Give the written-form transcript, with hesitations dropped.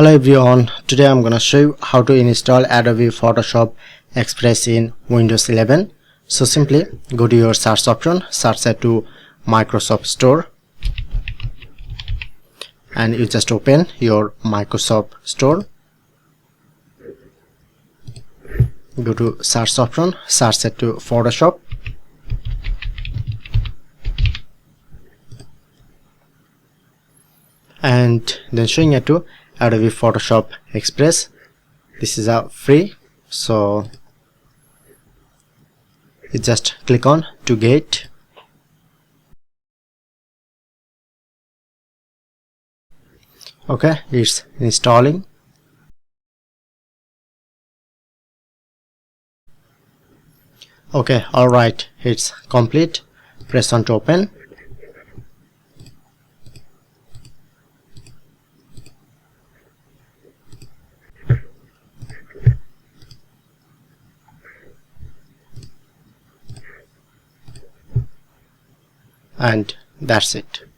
Hello everyone, today I'm gonna show you how to install Adobe Photoshop Express in Windows 11. So simply go to your search option, search it to Microsoft Store, and you just open your Microsoft Store. Go to search option, search it to Photoshop, and then showing it to Adobe Photoshop Express. This is a free, so you just click on to get. Okay, it's installing. Okay, alright, it's complete. Press on to open. And that's it.